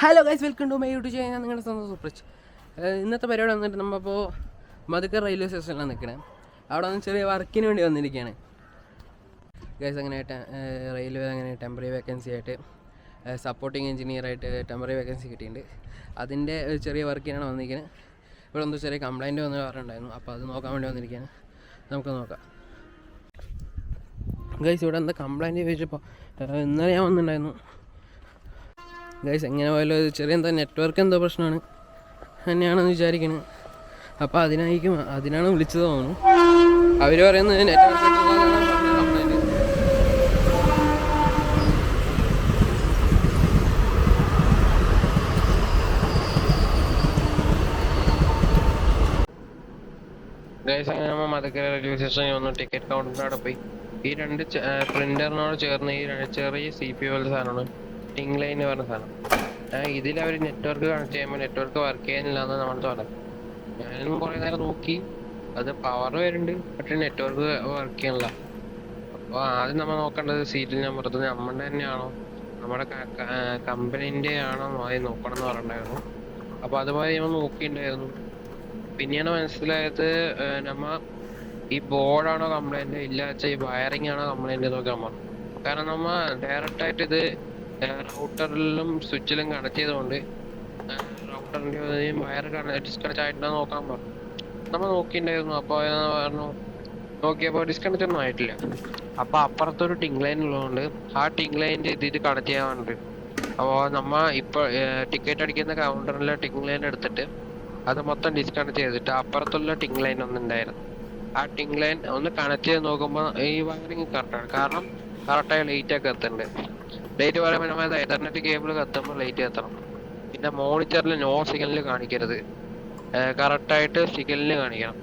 Hello guys, welcome to my YouTube channel. നിങ്ങളുടെ സ്വന്തം സൂപ്രച്ച്. ഇന്നത്തെ പരിപാടി വന്നിട്ട് നമ്മളിപ്പോൾ മധുക്കർ റെയിൽവേ സ്റ്റേഷനിലാണ് നിൽക്കണേ. അവിടെ വന്ന് ചെറിയ വർക്കിന് വേണ്ടി വന്നിരിക്കുകയാണ് ഗൈസ്. അങ്ങനെ റെയിൽവേ അങ്ങനെ ടെമ്പററി വേക്കൻസി ആയിട്ട് സപ്പോർട്ടിങ് എഞ്ചിനീയറായിട്ട് ടെമ്പററി വേക്കൻസി കിട്ടിയിട്ടുണ്ട്. അതിൻ്റെ ഒരു ചെറിയ വർക്കിനാണ് വന്നിരിക്കുന്നത്. ഇവിടെ എന്തോ ചെറിയ കംപ്ലയിൻറ്റ് വന്ന് പറഞ്ഞിട്ടുണ്ടായിരുന്നു, അപ്പോൾ അത് നോക്കാൻ വേണ്ടി വന്നിരിക്കുകയാണ്. നമുക്ക് നോക്കാം ഗൈസ്. ഇവിടെ എന്താ കംപ്ലയിൻറ്റ് ചോദിച്ചപ്പോൾ ഇന്നലെ ഞാൻ വന്നിട്ടുണ്ടായിരുന്നു ഗൈസ്. എങ്ങനെ പോയാലും ചെറിയ എന്താ നെറ്റ്വർക്ക് എന്തോ പ്രശ്നമാണ് തന്നെയാണെന്ന് വിചാരിക്കുന്നത്. അപ്പോൾ അതിനാണ് വിളിച്ചത് തോന്നുന്നു. അവർ പറയുന്നത് നെറ്റ്വർക്ക് കംപ്ലൈൻറ്റ്. ഗൈസ്, അങ്ങനെ നമ്മൾ മധുക്കര റെയിൽവേ സ്റ്റേഷനിൽ വന്നു. ടിക്കറ്റ് കൗണ്ടറിൻ്റെ അവിടെ പോയി ഈ രണ്ട് പ്രിൻ്ററിനോട് ചേർന്ന് ഈ ചെറിയ CP പോലത്തെ സാധനമാണ് ടിങ് ലൈൻ പറഞ്ഞ സാധനം. ഇതിലവർ നെറ്റ്വർക്ക് കണക്ട് ചെയ്യുമ്പോൾ നെറ്റ്വർക്ക് വർക്ക് ചെയ്യാനില്ല എന്ന് നമ്മൾ തുടങ്ങി. ഞാനും കുറേ നേരം നോക്കി, അത് പവർ വരുന്നുണ്ട് പക്ഷേ നെറ്റ്വർക്ക് വർക്ക് ചെയ്യണില്ല. അപ്പോൾ ആദ്യം നമ്മൾ നോക്കേണ്ടത് സീരിയൽ നമ്പർ ഇത് നമ്മുടെ തന്നെയാണോ നമ്മുടെ കമ്പനീൻ്റെ ആണോ ആദ്യം നോക്കണം എന്ന് പറഞ്ഞിട്ടുണ്ടായിരുന്നു. അപ്പോൾ അതുപോലെ നമ്മൾ നോക്കിയിട്ടുണ്ടായിരുന്നു. പിന്നെയാണ് മനസ്സിലായത് നമ്മൾ ഈ ബോർഡാണോ കംപ്ലൈൻറ്റ് ഇല്ല വെച്ചാൽ ഈ വയറിംഗ് ആണോ കംപ്ലൈൻറ്റ് നോക്കാൻ പറഞ്ഞു. കാരണം നമ്മൾ ഡയറക്റ്റായിട്ട് ഇത് റൗട്ടറിലും സ്വിച്ചിലും കണക്ട് ചെയ്തുകൊണ്ട് റൗട്ടറിൻ്റെ വയർ ഡിസ്കണക്ട് ആയിട്ടുണ്ടോ നോക്കാൻ പറഞ്ഞു. നമ്മൾ നോക്കിയിട്ടുണ്ടായിരുന്നു. അപ്പോൾ പറഞ്ഞു നോക്കിയപ്പോൾ ഡിസ്കണക്റ്റ് ഒന്നും ആയിട്ടില്ല. അപ്പോൾ അപ്പുറത്തൊരു ടിങ് ലൈൻ ഉള്ളതുകൊണ്ട് ആ ടിങ് ലൈൻ്റെ ഇതിൽ കണക്ട് ചെയ്യാൻ വേണ്ടി. അപ്പോൾ നമ്മൾ ഇപ്പോൾ ടിക്കറ്റ് അടിക്കുന്ന കൗണ്ടറിലെ ടിങ് ലൈൻ എടുത്തിട്ട് അത് മൊത്തം ഡിസ്കണക്ട് ചെയ്തിട്ട് അപ്പുറത്തുള്ള ടിങ് ലൈൻ ഒന്നുണ്ടായിരുന്നു. ആ ടിങ് ലൈൻ ഒന്ന് കണക്ട് ചെയ്ത് നോക്കുമ്പോൾ ഈ വയറിങ് കറക്റ്റാണ്. കാരണം കറക്റ്റായി ലൈറ്റൊക്കെ എത്തുന്നുണ്ട്. ലൈറ്റ് പറയുമ്പോൾ നമ്മൾ എതർനെറ്റ് കേബിൾ കത്തുമ്പോൾ ലൈറ്റ് എത്തണം. പിന്നെ മോണിറ്ററിൽ നോ സിഗ്നൽ കാണിക്കരുത്, കറക്റ്റായിട്ട് സിഗ്നലിന് കാണിക്കണം.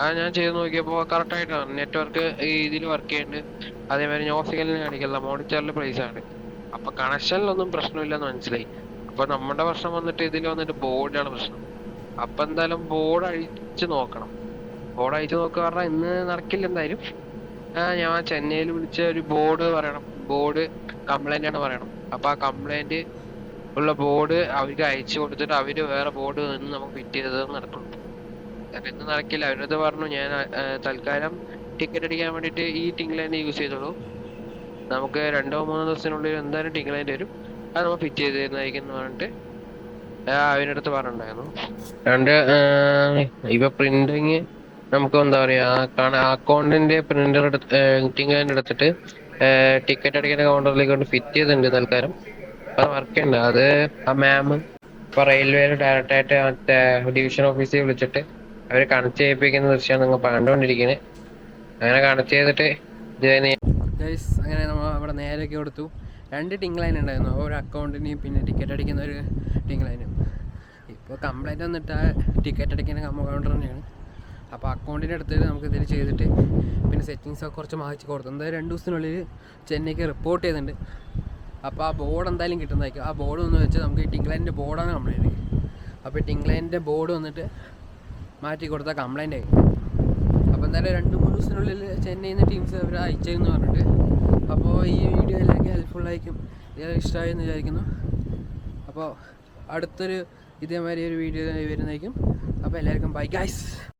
അത് ഞാൻ ചെയ്ത് നോക്കിയപ്പോൾ കറക്റ്റായിട്ടാണ് നെറ്റ്വർക്ക് ഇതിൽ വർക്ക് ചെയ്യുന്നുണ്ട്. അതേമാതിരി നോ സിഗ്നലിന് കാണിക്കില്ല, മോണിറ്ററിൽ പ്ലേസ് ആണ്. അപ്പോൾ കണക്ഷനിലൊന്നും പ്രശ്നമില്ലെന്ന് മനസ്സിലായി. അപ്പോൾ നമ്മുടെ പ്രശ്നം വന്നിട്ട് ഇതിൽ വന്നിട്ട് ബോർഡിനാണ് പ്രശ്നം. അപ്പം എന്തായാലും ബോർഡ് അഴിച്ച് നോക്കണം. ബോർഡ് അഴിച്ച് നോക്കുക പറഞ്ഞാൽ ഇന്ന് നടക്കില്ല എന്തായാലും. ഞാൻ ചെന്നൈയിൽ വിളിച്ച ഒരു ബോർഡ് പറയണം, ബോർഡ് കംപ്ലൈൻ്റ് ആണ് പറയണം. അപ്പോൾ ആ കംപ്ലൈൻറ്റ് ഉള്ള ബോർഡ് അവർക്ക് അയച്ചു കൊടുത്തിട്ട് അവർ വേറെ ബോർഡ് നിന്ന് നമുക്ക് ഫിറ്റ് ചെയ്തത് നടക്കണം. കാരണം ഇന്ന് നടക്കില്ല. അവരത് പറഞ്ഞു ഞാൻ തൽക്കാലം ടിക്കറ്റ് അടിക്കാൻ വേണ്ടിയിട്ട് ഈ ടിങ് ലൈൻ യൂസ് ചെയ്തോളൂ, നമുക്ക് 2-3 ദിവസത്തിനുള്ളിൽ എന്തായാലും ടിങ് ലൈൻ വരും, അത് നമ്മൾ ഫിറ്റ് ചെയ്ത് തരുന്നതായിരിക്കും എന്ന് പറഞ്ഞിട്ട് അവരുടെ അടുത്ത് പറഞ്ഞിട്ടുണ്ടായിരുന്നു. ഇപ്പൊ പ്രിന്റിങ് നമുക്ക് എന്താ പറയാ അക്കൗണ്ടിന്റെ പ്രിന്റർ ടിങ് ലൈൻ എടുത്തിട്ട് ടിക്കറ്റ് അടിക്കുന്ന കൗണ്ടറിലേക്ക് കൊണ്ട് ഫിറ്റ് ചെയ്തിട്ടുണ്ട് തൽക്കാലം. അത് വർക്ക് ചെയ്യുന്നുണ്ട്. അത് ആ മാം ഇപ്പൊ റെയിൽവേയിൽ ഡയറക്റ്റായിട്ട് മറ്റേ ഡിവിഷൻ ഓഫീസിൽ വിളിച്ചിട്ട് അവർ കണക്ട് ചെയ്യിപ്പിക്കുന്ന ദൃശ്യമാണ് നിങ്ങൾ കണ്ടുകൊണ്ടിരിക്കുന്നത്. അങ്ങനെ കണക്ട് ചെയ്തിട്ട് അങ്ങനെ നമ്മൾ അവിടെ നേരെയൊക്കെ കൊടുത്തു. 2 ടിങ് ലൈൻ ഉണ്ടായിരുന്നു, ഒരു അക്കൗണ്ടിനെയും പിന്നെ ടിക്കറ്റ് അടിക്കുന്ന ഒരു ടിങ് ലൈനും. ഇപ്പോൾ കംപ്ലൈൻറ്റ് വന്നിട്ട് ടിക്കറ്റ് അടിക്കുന്ന കൗണ്ടർ തന്നെയാണ്. അപ്പോൾ അക്കൗണ്ടിൻ്റെ അടുത്ത് നമുക്ക് ഇതിൽ ചെയ്തിട്ട് പിന്നെ സെറ്റിങ്സൊക്കെ കുറച്ച് മാറ്റി കൊടുത്തു. എന്തായാലും 2 ദിവസത്തിനുള്ളിൽ ചെന്നൈക്ക് റിപ്പോർട്ട് ചെയ്തിട്ടുണ്ട്. അപ്പോൾ ആ ബോർഡ് എന്തായാലും കിട്ടുന്നതായിരിക്കും. ആ ബോർഡ് ഒന്ന് വെച്ചാൽ നമുക്ക് ഈ ടിങ് ലൈനിൻ്റെ ബോർഡാണ് കംപ്ലൈൻറ്റ്. അപ്പോൾ ടിങ് ലൈനിൻ്റെ ബോർഡ് വന്നിട്ട് മാറ്റി കൊടുത്താൽ കംപ്ലൈൻ്റ് ആയി. അപ്പോൾ എന്തായാലും 2-3 ദിവസത്തിനുള്ളിൽ ചെന്നൈയിൽ നിന്ന് ടീംസ് അവർ അയച്ചതെന്ന് പറഞ്ഞിട്ട്. അപ്പോൾ ഈ വീഡിയോ എല്ലാവർക്കും ഹെൽപ്ഫുള്ളായിരിക്കും, ഇഷ്ടമായി എന്ന് വിചാരിക്കുന്നു. അപ്പോൾ അടുത്തൊരു ഇതേമാതിരി ഒരു വീഡിയോ വരുന്നതായിരിക്കും. അപ്പോൾ എല്ലാവർക്കും ബൈ ഗൈസ്.